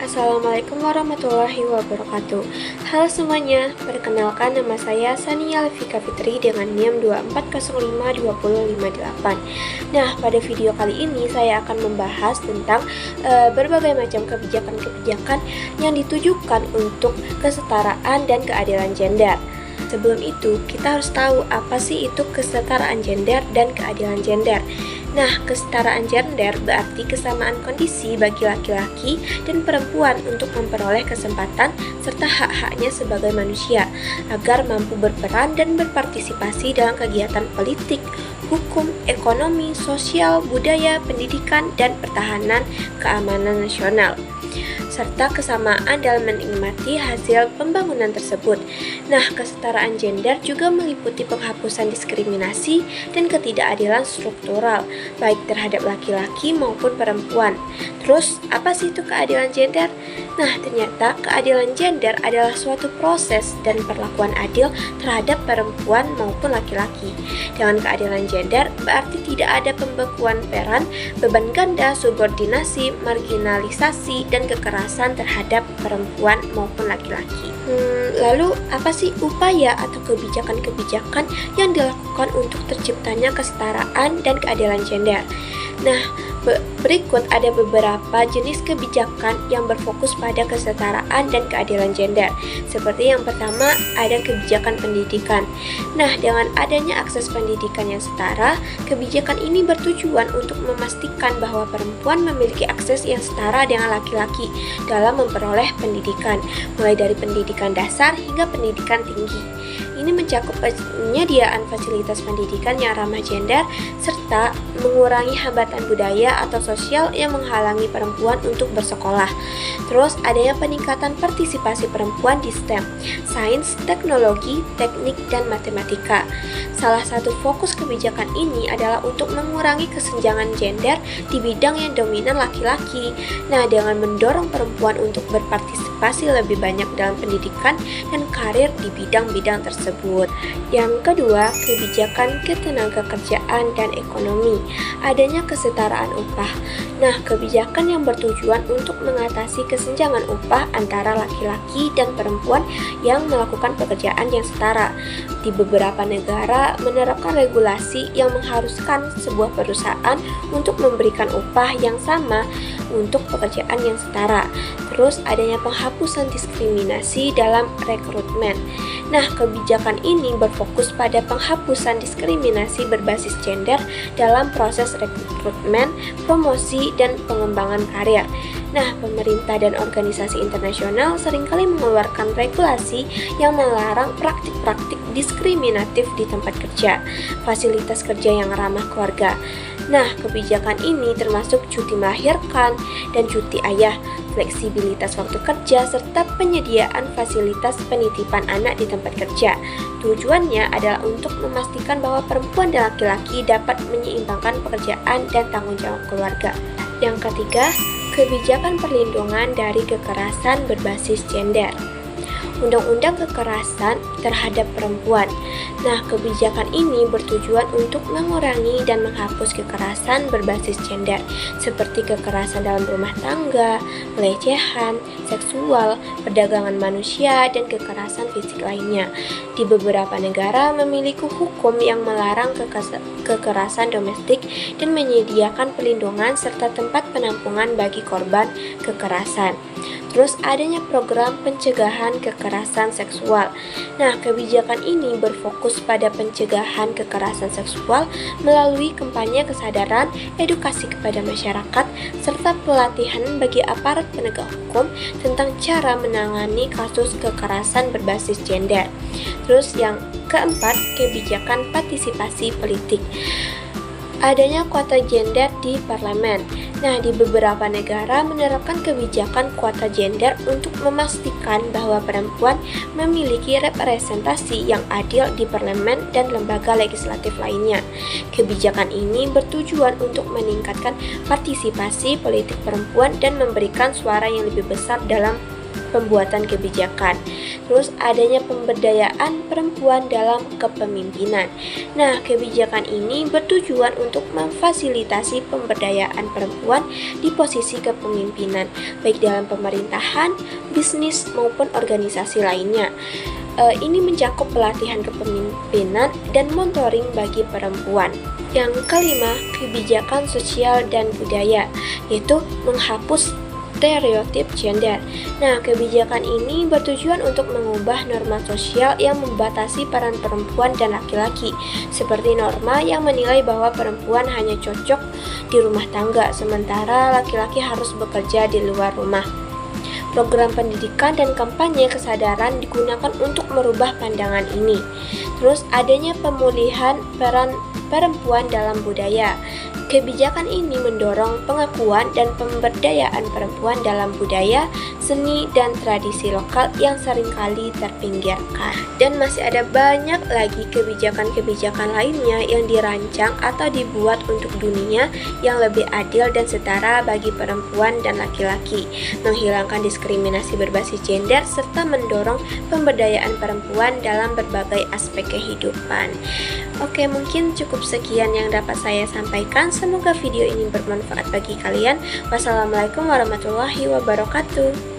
Assalamualaikum warahmatullahi wabarakatuh. Halo semuanya, perkenalkan nama saya Sania Levika Fitri dengan NIM 24052058. Nah, pada video kali ini saya akan membahas tentang berbagai macam kebijakan-kebijakan yang ditujukan untuk kesetaraan dan keadilan gender. Sebelum itu, kita harus tahu apa sih itu kesetaraan gender dan keadilan gender. Nah, kesetaraan gender berarti kesamaan kondisi bagi laki-laki dan perempuan untuk memperoleh kesempatan serta hak-haknya sebagai manusia agar mampu berperan dan berpartisipasi dalam kegiatan politik, hukum, ekonomi, sosial, budaya, pendidikan, dan pertahanan keamanan nasional, serta kesamaan dalam menikmati hasil pembangunan tersebut. Nah, kesetaraan gender juga meliputi penghapusan diskriminasi dan ketidakadilan struktural, baik terhadap laki-laki maupun perempuan. Terus, apa sih itu keadilan gender? Nah, ternyata keadilan gender adalah suatu proses dan perlakuan adil terhadap perempuan maupun laki-laki. Dengan keadilan gender berarti tidak ada pembekuan peran, beban ganda, subordinasi, marginalisasi, dan kekerasan terhadap perempuan maupun laki-laki. Lalu apa sih upaya atau kebijakan-kebijakan yang dilakukan untuk terciptanya kesetaraan dan keadilan gender? Nah, berikut ada beberapa jenis kebijakan yang berfokus pada kesetaraan dan keadilan gender. Seperti yang pertama, ada kebijakan pendidikan. Nah, dengan adanya akses pendidikan yang setara, kebijakan ini bertujuan untuk memastikan bahwa perempuan memiliki akses yang setara dengan laki-laki dalam memperoleh pendidikan, mulai dari pendidikan dasar hingga pendidikan tinggi. Ini mencakup penyediaan fasilitas pendidikan yang ramah gender serta mengurangi hambatan budaya atau sosial yang menghalangi perempuan untuk bersekolah. Terus adanya peningkatan partisipasi perempuan di STEM, sains, teknologi, teknik, dan matematika. Salah satu fokus kebijakan ini adalah untuk mengurangi kesenjangan gender di bidang yang dominan laki-laki. Nah, dengan mendorong perempuan untuk berpartisipasi lebih banyak dalam pendidikan dan karir di bidang-bidang tersebut. Yang kedua, kebijakan ketenagakerjaan dan ekonomi. Adanya kesetaraan upah. Nah, kebijakan yang bertujuan untuk mengatasi kesenjangan upah antara laki-laki dan perempuan yang melakukan pekerjaan yang setara. Di beberapa negara menerapkan regulasi yang mengharuskan sebuah perusahaan untuk memberikan upah yang sama untuk pekerjaan yang setara. Terus adanya penghapusan diskriminasi dalam rekrutmen. Nah, kebijakan ini berfokus pada penghapusan diskriminasi berbasis gender dalam proses rekrutmen, promosi, dan pengembangan karir. Nah, pemerintah dan organisasi internasional seringkali mengeluarkan regulasi yang melarang praktik-praktik diskriminatif di tempat kerja, fasilitas kerja yang ramah keluarga. Nah, kebijakan ini termasuk cuti melahirkan dan cuti ayah, fleksibilitas waktu kerja, serta penyediaan fasilitas penitipan anak di tempat kerja. Tujuannya adalah untuk memastikan bahwa perempuan dan laki-laki dapat menyeimbangkan pekerjaan dan tanggung jawab keluarga. Yang ketiga, kebijakan perlindungan dari kekerasan berbasis gender. Undang-undang kekerasan terhadap perempuan. Nah, kebijakan ini bertujuan untuk mengurangi dan menghapus kekerasan berbasis gender, seperti kekerasan dalam rumah tangga, pelecehan, seksual, perdagangan manusia, dan kekerasan fisik lainnya. Di beberapa negara memiliki hukum yang melarang kekerasan domestik dan menyediakan perlindungan serta tempat penampungan bagi korban kekerasan. Terus adanya program pencegahan kekerasan seksual. Nah, kebijakan ini berfokus pada pencegahan kekerasan seksual melalui kampanye kesadaran, edukasi kepada masyarakat, serta pelatihan bagi aparat penegak hukum tentang cara menangani kasus kekerasan berbasis gender. Terus yang keempat, kebijakan partisipasi politik. Adanya kuota gender di parlemen. Nah, di beberapa negara menerapkan kebijakan kuota gender untuk memastikan bahwa perempuan memiliki representasi yang adil di parlemen dan lembaga legislatif lainnya. Kebijakan ini bertujuan untuk meningkatkan partisipasi politik perempuan dan memberikan suara yang lebih besar dalam pembuatan kebijakan. Terus adanya pemberdayaan perempuan dalam kepemimpinan. Nah, kebijakan ini bertujuan untuk memfasilitasi pemberdayaan perempuan di posisi kepemimpinan, baik dalam pemerintahan, bisnis, maupun organisasi lainnya. Ini mencakup pelatihan kepemimpinan dan mentoring bagi perempuan. Yang kelima, kebijakan sosial dan budaya, yaitu menghapus stereotip gender. Nah, kebijakan ini bertujuan untuk mengubah norma sosial yang membatasi peran perempuan dan laki-laki, seperti norma yang menilai bahwa perempuan hanya cocok di rumah tangga, sementara laki-laki harus bekerja di luar rumah. Program pendidikan dan kampanye kesadaran digunakan untuk merubah pandangan ini. Terus adanya pemulihan peran perempuan dalam budaya. Kebijakan ini mendorong pengakuan dan pemberdayaan perempuan dalam budaya, seni, dan tradisi lokal yang seringkali terpinggirkan. Dan masih ada banyak lagi kebijakan-kebijakan lainnya yang dirancang atau dibuat untuk dunia yang lebih adil dan setara bagi perempuan dan laki-laki, menghilangkan diskriminasi berbasis gender, serta mendorong pemberdayaan perempuan dalam berbagai aspek kehidupan. Oke, mungkin cukup sekian yang dapat saya sampaikan. Semoga video ini bermanfaat bagi kalian. Wassalamualaikum warahmatullahi wabarakatuh.